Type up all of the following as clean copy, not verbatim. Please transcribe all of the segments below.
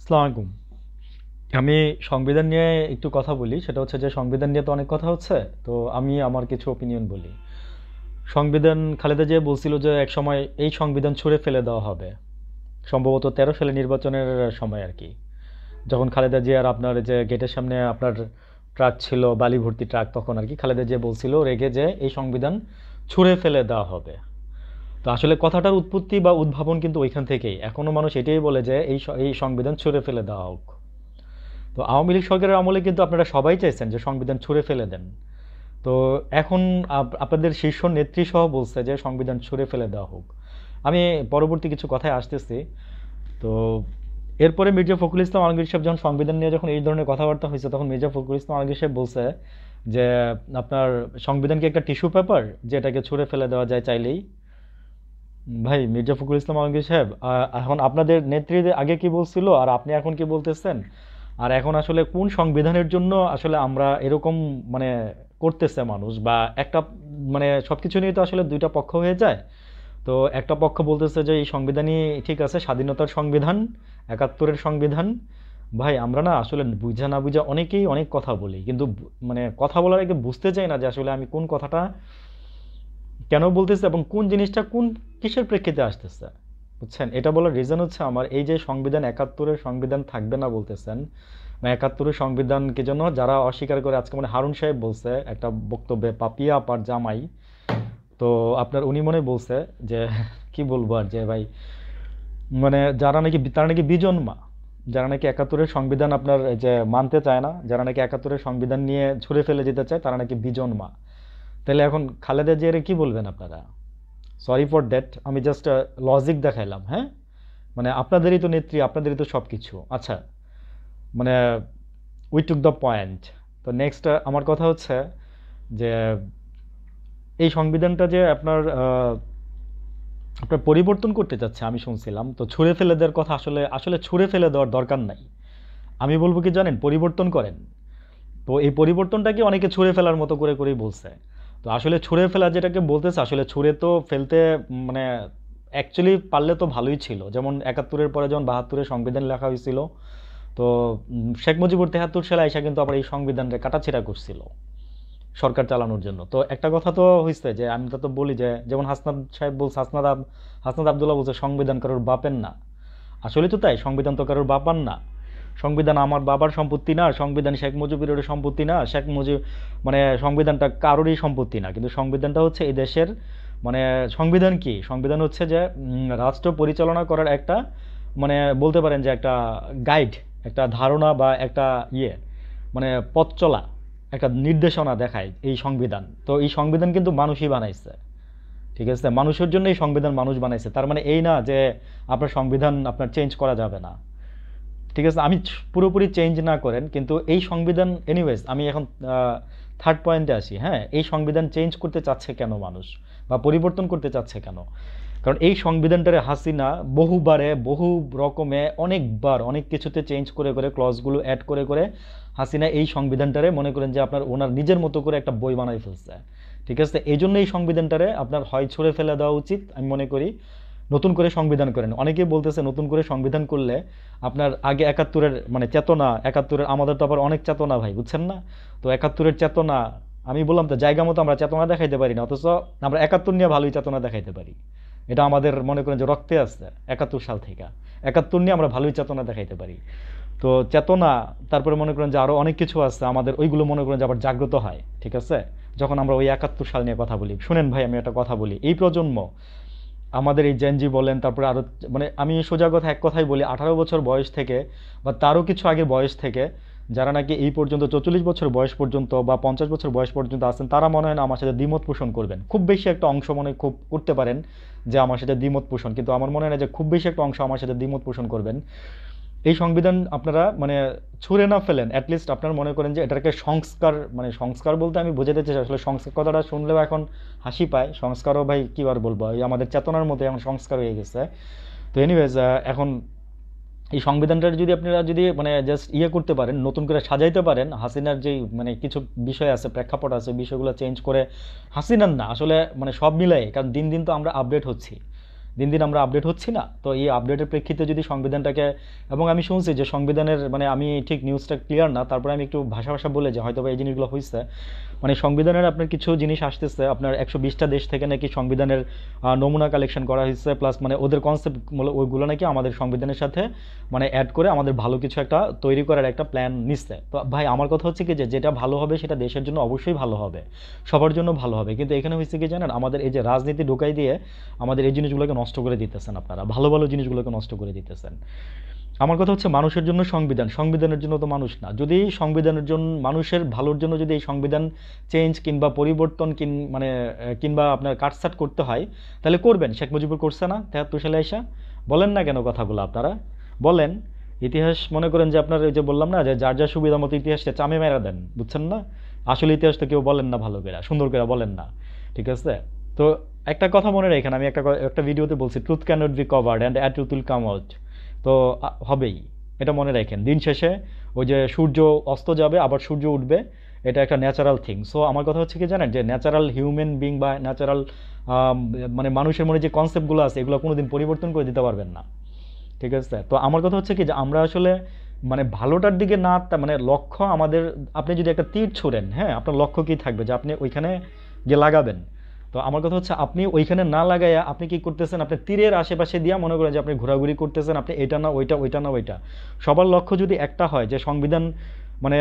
আসসালামু আলাইকুম। আমি সংবিধান নিয়ে একটু কথা বলি। সেটা হচ্ছে যে সংবিধান নিয়ে তো অনেক কথা হচ্ছে। তো আমি আমার কিছু ওপিনিয়ন বলি। সংবিধান খালেদা জিয়া বলছিল যে একসময় এই সংবিধান ছুঁড়ে ফেলে দেওয়া হবে। সম্ভবত 13 সালে নির্বাচনের সময় আর কি। যখন খালেদা জিয়ার আপনার যে গেটের সামনে আপনার ট্রাক ছিল, বালি ভর্তি ট্রাক, তখন আর কি খালেদা জিয়া বলছিল রেগে যে এই সংবিধান ছুঁড়ে ফেলে দেওয়া হবে। তো আসলে কথাটার উৎপত্তি বা উদ্ভাবন কিন্তু ওইখান থেকেই। এখনো মানুষ এটাই বলে যে এই সংবিধান ছুঁড়ে ফেলে দেওয়া হোক। তো আওয়ামী লীগ সরকারের আমলে কিন্তু আপনারা সবাই চাইছেন যে সংবিধান ছুঁড়ে ফেলে দেন। তো এখন আপনাদের শীর্ষ নেত্রী সহ বলছে যে সংবিধান ছুঁড়ে ফেলে দেওয়া হোক। আমি পরবর্তী কিছু কথায় আসতেছি। তো এরপরে মির্জা ফখরুল ইসলাম আলমগীর সাহেব যখন সংবিধান নিয়ে যখন এই ধরনের কথাবার্তা হয়েছে, তখন মির্জা ফখরুল ইসলাম আলমগীর সাহেব বলছে যে আপনার সংবিধান কি একটা টিস্যু পেপার যেটাকে ছুঁড়ে ফেলে দেওয়া যায় চাইলেই? ভাই, মির্জা ফখরুল ইসলাম আলমগীর সাহেব, এখন আপনাদের নেত্রী আগে কি বলছিল আর আপনি এখন কি বলতেছেন? আর এখন আসলে কোন সংবিধানের জন্য আসলে আমরা এরকম মানে করতেছে মানুষ, বা একটা মানে সবকিছু নিয়ে তো আসলে দুইটা পক্ষ হয়ে যায়। তো একটা পক্ষ বলতেছে যে এই সংবিধানই ঠিক আছে, স্বাধীনতার সংবিধান, 71-এর সংবিধান। ভাই, আমরা না আসলে বুঝা না বুঝা অনেকেই অনেক কথা বলি, কিন্তু মানে কথা বলার আগে বুঝতে চাই না যে আসলে আমি কোন কথাটা কেন বলতেছে এবং কোন জিনিসটা কোন কিসের প্রেক্ষিতে আসতেছে। বুঝছেন? এটা বলার রিজন হচ্ছে আমার এই যে সংবিধান, 71-এর সংবিধান থাকবে না বলতেছেন, বা 71-এর সংবিধানকে জন্য যারা অস্বীকার করে, আজকে মানে হারুন সাহেব বলছে একটা বক্তব্যে, পাপিয়া আপার জামাই। তো আপনার উনি মনে বলছে যে কি বলবো আর, যে ভাই মানে যারা নাকি তারা নাকি বিজন্মা, যারা নাকি 71-এর সংবিধান আপনার এই যে মানতে চায় না, যারা নাকি 71-এর সংবিধান নিয়ে ছুঁড়ে ফেলে যেতে চায়, তারা নাকি বিজন্মা। তাহলে এখন খালেদা জিয়ারে কি বলবেন আপনারা? সরি ফর দ্যাট, আমি জাস্ট লজিক দেখাইলাম। হ্যাঁ, মানে আপনাদেরই তো নেত্রী, আপনাদেরই তো সব কিছু। আচ্ছা, মানে উই টুক দ্য পয়েন্ট। তো নেক্সট আমার কথা হচ্ছে যে এই সংবিধানটা যে আপনার আপনার পরিবর্তন করতে চাচ্ছে আমি শুনছিলাম, তো ছুঁড়ে ফেলে দেওয়ার কথা আসলে আসলে ছুঁড়ে ফেলে দেওয়ার দরকার নাই। আমি বলবো কি জানেন, পরিবর্তন করেন। তো এই পরিবর্তনটাকে অনেকে ছুঁড়ে ফেলার মতো করে করেই বলছে। তো আসলে ছুঁড়ে ফেলা যেটাকে বলতেছে, আসলে ছুঁড়ে তো ফেলতে মানে অ্যাকচুয়ালি পারলে তো ভালোই ছিল। যেমন 71-এর পরে যখন 72-এর সংবিধান লেখা হয়েছিল, তো শেখ মুজিবুর 73 সালে আইসা কিন্তু আবার এই সংবিধানটা কাটাছেঁড়া করছিল সরকার চালানোর জন্য। তো একটা কথা তো হয়েছে যে আমি তো বলি যে, যেমন হাসনাত সাহেব বলছে, হাসনাত আবদুল্লাহ বলছে সংবিধান কারোর বাপের না। আসলে তো তাই, সংবিধান তো কারোর বাপার না। সংবিধান আমার বাবার সম্পত্তি না, সংবিধান শেখ মুজিবের সম্পত্তি না, শেখ মুজিব মানে সংবিধানটা কারোরই সম্পত্তি না। কিন্তু সংবিধানটা হচ্ছে এই দেশের মানে সংবিধান কি, সংবিধান হচ্ছে যে রাষ্ট্র পরিচালনা করার একটা মানে বলতে পারেন যে একটা গাইড, একটা ধারণা বা একটা ইয়ে মানে পথ চলা, একটা নির্দেশনা দেখায় এই সংবিধান। তো এই সংবিধান কিন্তু মানুষই বানাইছে। ঠিক আছে, মানুষের জন্য এই সংবিধান মানুষ বানাইছে। তার মানে এই না যে আপনার সংবিধান আপনার চেঞ্জ করা যাবে না। ঠিক আছে, আমি পুরোপুরি চেঞ্জ না করেন, কিন্তু এই সংবিধান এনিওয়েজ, আমি এখন থার্ড পয়েন্টে আসি। হ্যাঁ, এই সংবিধান চেঞ্জ করতে চাচ্ছে কেন মানুষ, বা পরিবর্তন করতে চাচ্ছে কেন? কারণ এই সংবিধানটারে হাসিনা বহুবারে বহু রকমে অনেকবার অনেক কিছুতে চেঞ্জ করে করে ক্লজগুলো অ্যাড করে করে হাসিনা এই সংবিধানটারে মনে করেন যে আপনার ওনার নিজের মতো করে একটা বই বানাই ফেলছে। ঠিক আছে, এই জন্য এই সংবিধানটারে আপনার হয় ছুঁড়ে ফেলে দেওয়া উচিত আমি মনে করি, নতুন করে সংবিধান করেন। অনেকেই বলতেছে নতুন করে সংবিধান করলে আপনার আগে 71-এর মানে চেতনা, 71-এর আমাদের তো আবার অনেক চেতনা ভাই, বুঝছেন না? তো 71-এর চেতনা, আমি বললাম তো জায়গা মতো আমরা চেতনা দেখাইতে পারি না, অথচ আমরা 71 নিয়ে ভালোই চেতনা দেখাইতে পারি। এটা আমাদের মনে করেন যে রক্তে আছে 71 সাল থেকে। 71 নিয়ে আমরা ভালোই চেতনা দেখাইতে পারি। তো চেতনা, তারপরে মনে করেন যে আরো অনেক কিছু আছে আমাদের, ওইগুলো মনে করেন যে আবার জাগ্রত হয়। ঠিক আছে, যখন আমরা ওই 71 সাল নিয়ে কথা বলি। শুনেন ভাই, আমি একটা কথা বলি, এই প্রজন্ম আমাদের এই জেনজি বলেন, তারপরে আরো মানে আমি সোজা কথা এক কথাই বলি, 18 বছর বয়স থেকে বা তারও কিছু আগের বয়স থেকে যারা নাকি এই পর্যন্ত 44 বছর বয়স পর্যন্ত বা 50 বছর বয়স পর্যন্ত আছেন, তারা মনে হয় না আমার সাথে দ্বিমত পোষণ করবেন। খুব বেশি একটা অংশ মনে খুব করতে পারেন যে আমার সাথে দ্বিমত পোষণ, কিন্তু আমার মনে হয় না যে খুব বেশি একটা অংশ আমার সাথে দ্বিমত পোষণ করবেন। এই সংবিধান আপনারা মানে ছুঁড়ে না ফেলেন, অ্যাটলিস্ট আপনারা মনে করেন যে এটাকে সংস্কার, মানে সংস্কার বলতে আমি বোঝাতে চাই আসলে সংস্কার কথাটা শুনলেও এখন হাসি পায়। সংস্কারও ভাই কি আর বলবো, এই আমাদের চেতনার মধ্যে এখন সংস্কার হয়ে গেছে। তো এনিওয়েজ, এখন এই সংবিধানটার যদি আপনারা যদি মানে জাস্ট ইয়ে করতে পারেন, নতুন করে সাজাইতে পারেন, হাসিনার যেই মানে কিছু বিষয় আছে, প্রেক্ষাপট আছে, বিষয়গুলো চেঞ্জ করে, হাসিনার না আসলে মানে সব মিলাই, কারণ দিন দিন তো আমরা আপডেট হচ্ছি। দিন দিন আমরা আপডেট হচ্ছি না? তো এই আপডেটের প্রেক্ষিতে যদি সংবিধানটাকে, এবং আমি শুনছি যে সংবিধানের মানে আমি ঠিক নিউজটা ক্লিয়ার না, তারপরে আমি একটু ভাষা ভাষা বলে যে হয়তো বা এই জিনিসগুলো হয়েছে, মানে সংবিধানের আপনার কিছু জিনিস আসতেছে আপনার 120টা দেশ থেকে নাকি সংবিধানের নমুনা কালেকশন করা হয়েছে, প্লাস মানে ওদের কনসেপ্ট ওইগুলো নাকি আমাদের সংবিধানের সাথে মানে অ্যাড করে আমাদের ভালো কিছু একটা তৈরি করার একটা প্ল্যান নিচ্ছে। তো ভাই আমার কথা হচ্ছে কি যে যেটা ভালো হবে সেটা দেশের জন্য অবশ্যই ভালো হবে, সবার জন্য ভালো হবে, কিন্তু এখানে হচ্ছে কি জানেন, আমাদের এই যে রাজনীতি ঢুকাই দিয়ে আমাদের এই জিনিসগুলোকে নষ্ট করে দিতেছেন, আপনারা ভালো ভালো জিনিসগুলোকে নষ্ট করে দিতেছেন। আমার কথা হচ্ছে মানুষের জন্য সংবিধান, সংবিধানের জন্য তো মানুষ না। যদি সংবিধানের জন্য মানুষের ভালোর জন্য যদি এই সংবিধান চেঞ্জ কিংবা পরিবর্তন মানে কিংবা আপনার কাটছাট করতে হয়, তাহলে করবেন। শেখ মুজিবুর করছে না 73 সালে আইসা? বলেন না কেন কথাগুলো আপনারা? বলেন। ইতিহাস মনে করেন যে আপনার ওই যে বললাম না যে যার যার সুবিধা মতো ইতিহাসটা চামে মেরা দেন, বুঝছেন না? আসলে ইতিহাস তো কেউ বলেন না ভালো করে, সুন্দর করে বলেন না, ঠিক আছে? তো একটা কথা মনে রাখেন, আমি একটা ভিডিওতে বলছি, truth cannot be covered and at truth will come out. তো হবেই, এটা মনে রাখেন। দিন শেষে ওই যে সূর্য অস্ত যাবে আবার সূর্য উঠবে, এটা একটা ন্যাচারাল থিং। সো আমার কথা হচ্ছে কি জানেন, যে ন্যাচারাল হিউম্যান বিং বা ন্যাচারাল মানে মানুষের মনে যে কনসেপ্টগুলো আছে এগুলো কোনোদিন পরিবর্তন করে দিতে পারবেন না, ঠিক আছে? তো আমার কথা হচ্ছে কি যে আমরা আসলে মানে ভালোটার দিকে না, মানে লক্ষ্য আমাদের, আপনি যদি একটা তীর ছোড়েন, হ্যাঁ, আপনার লক্ষ্য কি থাকবে যে আপনি ওইখানে গিয়ে লাগাবেন। তো আমার কথা হচ্ছে আপনি ওইখানে না লাগাইয়া আপনি কি করতেছেন, আপনি তীরের আশেপাশে দিয়া মনে করেন যে আপনি ঘোরাঘুরি করতেছেন, আপনি এটা না ওইটা, ওইটা না ওইটা। সবার লক্ষ্য যদি একটা হয় যে সংবিধান মানে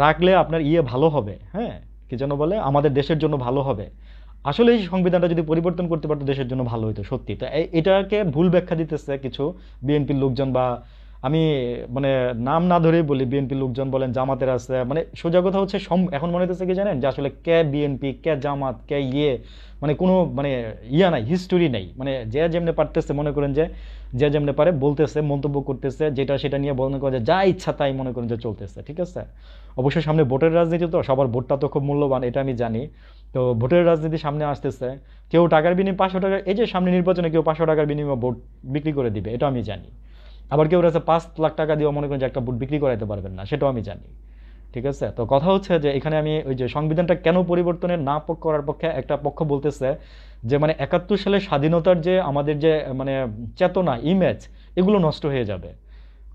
রাখলে আপনার ভালো হবে, হ্যাঁ, কি যেন বলে, আমাদের দেশের জন্য ভালো হবে। আসলে এই সংবিধানটা যদি পরিবর্তন করতে পারতো দেশের জন্য ভালো হতো সত্যি। তো এটাকে ভুল ব্যাখ্যা দিতেছে কিছু বিএনপির লোকজন, বা আমি মানে নাম না ধরেই বলি, বিএনপির লোকজন বলেন, জামাতের আছে, মানে সোজা কথা হচ্ছে এখন মনে হচ্ছে কি জানেন, যে আসলে কে বিএনপি কে জামাত কে মানে কোনো মানে নাই, হিস্টোরি নেই, মানে যে যেমনি পারতেছে মনে করেন যে যে যেমনি পারে বলতেছে, মন্তব্য করতেছে, যেটা সেটা নিয়ে মনে করেন যে যা ইচ্ছা তাই মনে করেন যে চলতেছে, ঠিক আছে? অবশ্যই সামনে ভোটের রাজনীতি, তো সবার ভোটটা তো খুব মূল্যবান, এটা আমি জানি। তো ভোটের রাজনীতি সামনে আসতেছে, কেউ টাকার বিনিময়ে 500 টাকা, এই যে সামনে নির্বাচনে কেউ 500 টাকার বিনিময়ে ভোট বিক্রি করে দিবে, এটা আমি জানি। আবার কেউ আছে 5 লাখ টাকা দিয়েও মনে করেন যে একটা ভোট বিক্রি করাইতে পারবেন না, সেটাও আমি জানি, ঠিক আছে? তো কথা হচ্ছে যে এখানে আমি ওই যে সংবিধানটা কেন পরিবর্তনের না করার পক্ষে একটা পক্ষ বলতেছে যে মানে 71 সালের স্বাধীনতার যে আমাদের যে মানে চেতনা, ইমেজ, এগুলো নষ্ট হয়ে যাবে।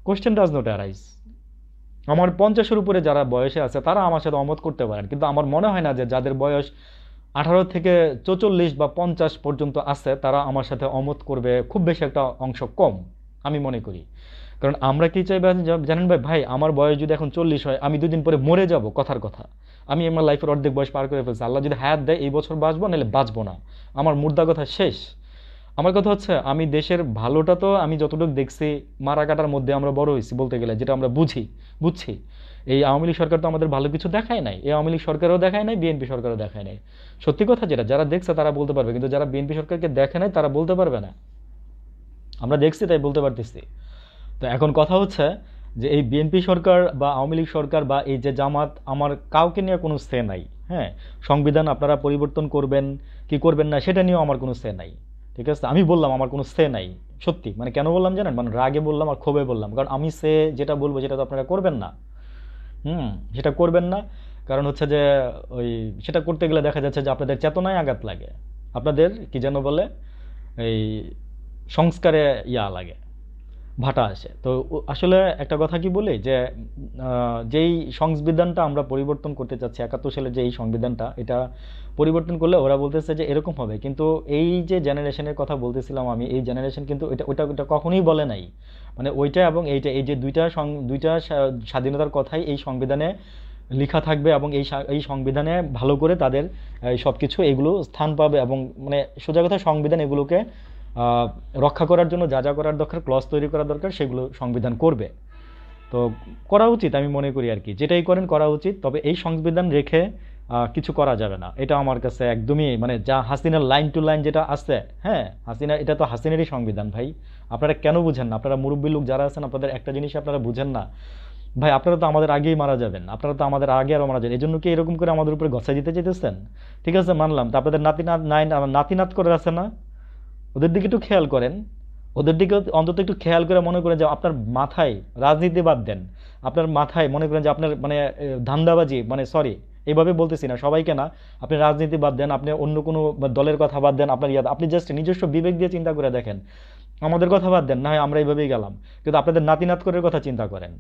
Question does not arise. আমার 50-এর উপরে যারা বয়সে আছে তারা আমার সাথে অমত করতে পারেন, কিন্তু আমার মনে হয় না যে যাদের বয়স 18 থেকে 44 বা 50 পর্যন্ত আছে তারা আমার সাথে অমত করবে, খুব বেশি একটা অংশ কম আমি মনে করি। কারণ আমরা কি চাই জানেন ভাই, আমার বয়স যদি এখন 40 হয়, আমি 2 দিন পরে মরে যাব, কথার কথা। আমি আমার লাইফের অর্ধেক বয়স পার করে ফেলছি, আল্লাহ যদি হায়াত দেয় এই বছর বাঁচবো, নাহলে বাঁচবো না, আমার মুর্দা কথা শেষ। আমার কথা হচ্ছে আমি দেশের ভালোটা তো আমি যতটুকু দেখছি, মারা কাটার মধ্যে আমরা বড় হয়েছি বলতে গেলে, যেটা আমরা বুঝছি। এই আওয়ামী লীগ সরকার তো আমাদের ভালো কিছু দেখায় নাই, এই আওয়ামী লীগ সরকারও দেখায় নাই, বিএনপি সরকারও দেখায় নাই। সত্যি কথা যেটা, যারা দেখছে তারা বলতে পারবে, কিন্তু যারা বিএনপি সরকারকে দেখে নাই তারা বলতে পারবে না। আমরা দেখছি তাই বলতে পারতেছি। তো এখন কথা হচ্ছে যে এই বিএনপি সরকার বা আওয়ামী লীগ সরকার বা এই যে জামাত, আমার কাউকে নিয়ে কোনো সে নাই, হ্যাঁ। সংবিধান আপনারা পরিবর্তন করবেন কি করবেন না সেটা নিয়েও আমার কোনো সে নাই, ঠিক আছে? আমি বললাম আমার কোনো সে নাই, সত্যি। মানে কেন বললাম জানেন, মানে রাগে বললাম আর ক্ষোভে বললাম, কারণ আমি যেটা বলবো সেটা তো আপনারা করবেন না। সেটা করবেন না, কারণ হচ্ছে যে ওই সেটা করতে গেলে দেখা যাচ্ছে যে আপনাদের চেতনায় আঘাত লাগে, আপনাদের কি যেন বলে এই সংস্কারে লাগে, ভাটা আসে। তো আসলে একটা কথা কি বলি যে যেই সংবিধানটা আমরা পরিবর্তন করতে চাচ্ছি 71 সালের যে এই সংবিধানটা, এটা পরিবর্তন করলে ওরা বলতেছে যে এরকম হবে, কিন্তু এই যে জেনারেশনের কথা বলতেছিলাম আমি, এই জেনারেশন কিন্তু ওইটা কখনোই বলে নাই। মানে ওইটা এবং এইটা, এই যে দুইটা স্বাধীনতার কথাই এই সংবিধানে লেখা থাকবে, এবং এই সংবিধানে ভালো করে তাদের সব কিছু এগুলো স্থান পাবে, এবং মানে সোজা কথা সংবিধান এগুলোকে রক্ষা করার জন্য যা যা করার দরকার, ক্লজ তৈরি করার দরকার, সেগুলো সংবিধান করবে। তো করা উচিত আমি মনে করি আর কি, যেটাই করেন করা উচিত, তবে এই সংবিধান রেখে কিছু করা যাবে না, এটা আমার কাছে একদমই মানে যা হাসিনার লাইন টু লাইন যেটা আছে, হ্যাঁ, হাসিনা, এটা তো হাসিনারই সংবিধান ভাই। আপনারা কেন বুঝেন না? আপনারা মুরব্বী লোক যারা আছেন, আপনাদের একটা জিনিস আপনারা বুঝেন না ভাই, আপনারা তো আমাদের আগেই মারা যাবেন, আপনারা তো আমাদের আগে আরো মারা যাবেন, এই জন্য কি এরকম করে আমাদের উপরে গছাই দিতে চাইতেছেন? ঠিক আছে, মানলাম, তা আপনাদের নাতি নাত করে আছে না, ওদের দিকে একটু খেয়াল করেন, ওদের দিকে অন্তত একটু খেয়াল করে মনে করেন যে আপনার মাথায় রাজনীতি বাদ দেন, আপনার মাথায় মনে করেন যে আপনার মানে ধান্দাবাজি, মানে সরি এইভাবে বলতেছি না, সবাইকে না। আপনি রাজনীতি বাদ দেন, আপনি অন্য কোনো দলের কথা বাদ দেন, আপনার আপনি জাস্ট নিজস্ব বিবেক দিয়ে চিন্তা করে দেখেন। আমাদের কথা বাদ দেন, না হয় আমরা এইভাবেই গেলাম, কিন্তু আপনাদের নাতি নাতকুরের কথা চিন্তা করেন।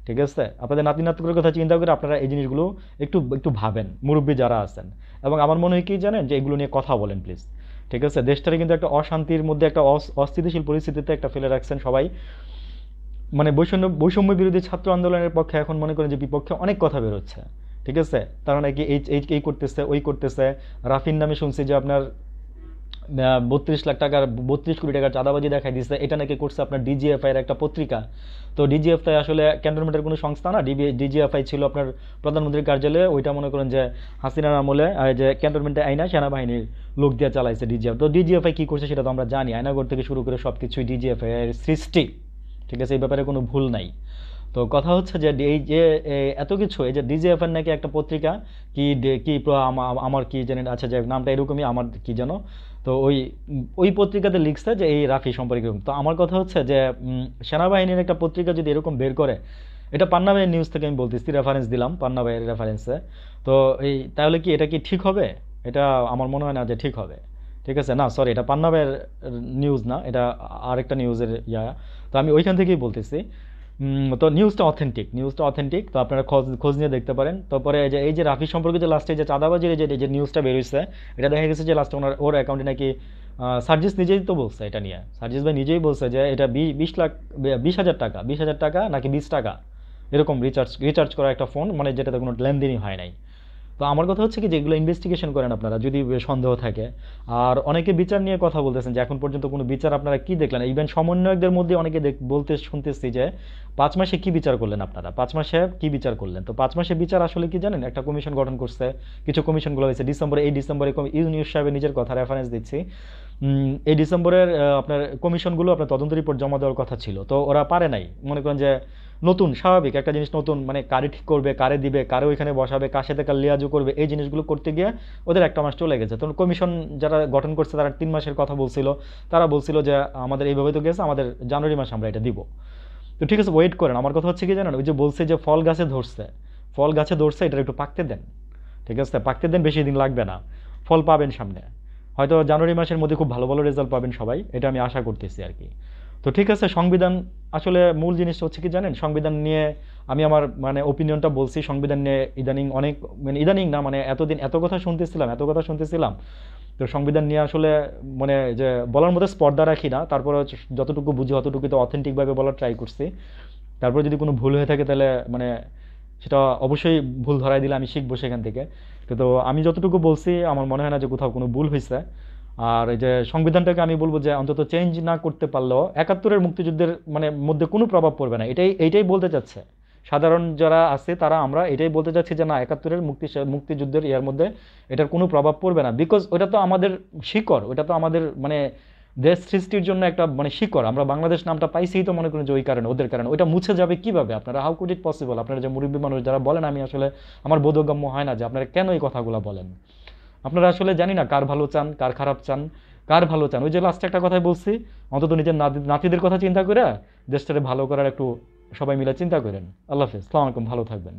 ঠিক আছে, আপনাদের নাতি নাতকুরের কথা চিন্তা করে আপনারা এই জিনিসগুলো একটু একটু ভাবেন, মুরব্বী যারা আছেন। এবং আমার মনে হয় কি জানেন, যে এগুলো নিয়ে কথা বলেন প্লিজ। ঠিক আছে, দেশটারে কিন্তু একটা অশান্তির মধ্যে, একটা অস্থিতিশীল পরিস্থিতিতে একটা ফেলে রাখছেন সবাই। মানে বৈষম্য বিরোধী ছাত্র আন্দোলনের পক্ষে এখন মনে করেন যে বিপক্ষে অনেক কথা বেরোচ্ছে। ঠিক আছে, তারা নাকি এই করতেছে, ওই করতেছে। রাফির নামে শুনছি যে আপনার 32 লাখ টাকার, 32 কোটি টাকার চাঁদাবাজি দেখাই দিচ্ছে, এটা নাকি করছে আপনার ডিজিএফআই এর একটা পত্রিকা। তো ডিজিএফআই আসলে ক্যান্টনমেন্টের কোনো সংস্থা না, ডিজিএফআই ছিল আপনার প্রধানমন্ত্রীর কার্যালয়ে, ওইটা মনে করেন যে হাসিনার আমলে যে ক্যান্টনমেন্টে আইনা সেনাবাহিনীর লোক দিয়ে চালাইছে ডিজিএফ। তো ডিজিএফআই কি করছে সেটা তো আমরা জানি, আয়নাগর থেকে শুরু করে সব কিছুই ডিজিএফআই এর সৃষ্টি। ঠিক আছে, এই ব্যাপারে কোনো ভুল নাই। তো কথা হচ্ছে যে এই যে এত কিছু, এই যে ডিজিএফআই নাকি একটা পত্রিকা, কি আমার কি জানেন, আচ্ছা যে নামটা এরকমই, আমার কি জানো। তো ওই পত্রিকাতে লিখছে যে এই রাফি সম্পর্কে এরকম। তো আমার কথা হচ্ছে যে সেনাবাহিনীর একটা পত্রিকা যদি এরকম বের করে, এটা পান্না ভাইয়ের নিউজ থেকে আমি বলতেছি, রেফারেন্স দিলাম পান্না ভাইয়ের রেফারেন্সে। তো তাহলে কি এটা কি ঠিক হবে? এটা আমার মনে হয় না যে ঠিক হবে। ঠিক আছে, না সরি, এটা পান্না ভাইয়ের নিউজ না, এটা আরেকটা নিউজের তো আমি ওইখান থেকেই বলতেছি। তো নিউজটা অথেন্টিক, তো আপনারা খোঁজ খোঁজ নিয়ে দেখতে পারেন। তারপরে এই যে রাফি সম্পর্কে যে লাস্টে যে চাঁদাবাজির যে নিউজটা বেরোচ্ছে, এটা দেখা গেছে যে লাস্টে ওর অ্যাকাউন্টে নাকি সার্জিস নিজেই তো বলছে, এটা নিয়ে সার্জিস ভাই নিজেই বলছে যে এটা 20 লাখ, 20,000 টাকা, 20,000 টাকা নাকি 20 টাকা, এরকম রিচার্জ করা একটা ফোন, মানে যেটাতে কোনো লেনদেনই হয় নাই। তো আমার কথা হচ্ছে কি, যেগুলো ইনভেস্টিগেশন করেন আপনারা, যদি সন্দেহ থাকে। আর অনেকে বিচার নিয়ে কথা বলতেছেন যে এখন পর্যন্ত কোনো বিচার আপনারা কি দেখলেন। ইভেন সমন্বয়কদের মধ্যে অনেকে বলতে শুনতেছি যে 5 মাসে কি বিচার করলেন আপনারা, 5 মাসে কি বিচার করলেন। তো 5 মাসে বিচার আসলে কি জানেন, একটা কমিশন গঠন করছে, কিছু কমিশনগুলো হয়েছে এই ডিসেম্বরে ইউনিয়ন সাহেবের নিজের কথা রেফারেন্স দিচ্ছি। এই ডিসেম্বরের আপনার কমিশনগুলো আপনার তদন্ত রিপোর্ট জমা দেওয়ার কথা ছিল, তো ওরা পারে নাই। মনে করেন যে নতুন, স্বাভাবিক একটা জিনিস নতুন, মানে কারে ঠিক করবে, কারে দিবে, কারে ওইখানে বসাবে, কার সাথে কার লিয়াজু করবে, এই জিনিসগুলো করতে গিয়ে ওদের 1 মাস চলে গেছে। তখন কমিশন যারা গঠন করছে তারা 3 মাসের কথা বলছিল। তারা বলছিল যে আমাদের এইভাবে তো গেছে, আমাদের জানুয়ারি মাসে আমরা এটা দিব। তো ঠিক আছে, ওয়েট করেন। আমার কথা হচ্ছে কি জানেন, ওই যে বলছে যে ফল গাছে ধরছে, এটা একটু পাকতে দেন। ঠিক আছে, পাকতে দেন, বেশি দিন লাগবে না, ফল পাবেন সামনে। হয়তো জানুয়ারি মাসের মধ্যে খুব ভালো ভালো রেজাল্ট পাবেন সবাই, এটা আমি আশা করতেছি আর কি। তো ঠিক আছে, সংবিধান আসলে মূল জিনিসটা হচ্ছে কি জানেন, সংবিধান নিয়ে আমি আমার মানে ওপিনিয়নটা বলছি। সংবিধান নিয়ে ইদানিং অনেক, মানে ইদানিং না, মানে এতদিন এত কথা শুনতেছিলাম। তো সংবিধান নিয়ে আসলে মানে যে বলার মধ্যে স্পর্ধা রাখি না, তারপরে যতটুকু বুঝি অতটুকু তো অথেন্টিকভাবে বলার ট্রাই করছি। তারপরে যদি কোনো ভুল হয়ে থাকে তাহলে মানে সেটা অবশ্যই ভুল ধরাই দিলে আমি শিখবো সেখান থেকে। কিন্তু আমি যতটুকু বলছি আমার মনে হয় না যে কোথাও কোনো ভুল হয়েছে। আর এই যে সংবিধানটাকে আমি বলবো যে অন্তত চেঞ্জ না করতে পারলেও 71-এর মুক্তিযুদ্ধের মানে মধ্যে কোনো প্রভাব পড়বে না, এইটাই বলতে চাচ্ছে সাধারণ যারা আছে তারা। আমরা এটাই বলতে চাচ্ছি যে না, 71-এর মুক্তিযুদ্ধের ইয়ার মধ্যে এটার কোনো প্রভাব পড়বে না, বিকজ ওটা তো আমাদের শিকড়, ওটা তো আমাদের মানে দেশ সৃষ্টির জন্য একটা মানে শিকড়। আমরা বাংলাদেশ নামটা পাইছি তো মনে করেন যে ওই কারণে, ওদের কারণে ওইটা মুছে যাবে কিভাবে? আপনারা হাউ কুড ইট পসিবল? আপনারা যে মুরব্বী মানুষ যারা বলেন, আমি আসলে আমার বোধগম্য হয় না যে আপনারা কেন এই কথাগুলো বলেন। আপনারা আসলে জানি না কার ভালো চান, কার খারাপ চান, কার ভালো চান। ওই যে লাস্টে একটা কথাই বলছি, অন্তত নিজের নাতিদের কথা চিন্তা করে দেশটারে ভালো করার একটু সবাই মিলে চিন্তা করেন। আল্লাহ হাফেজ, আসসালামু আলাইকুম, ভালো থাকবেন।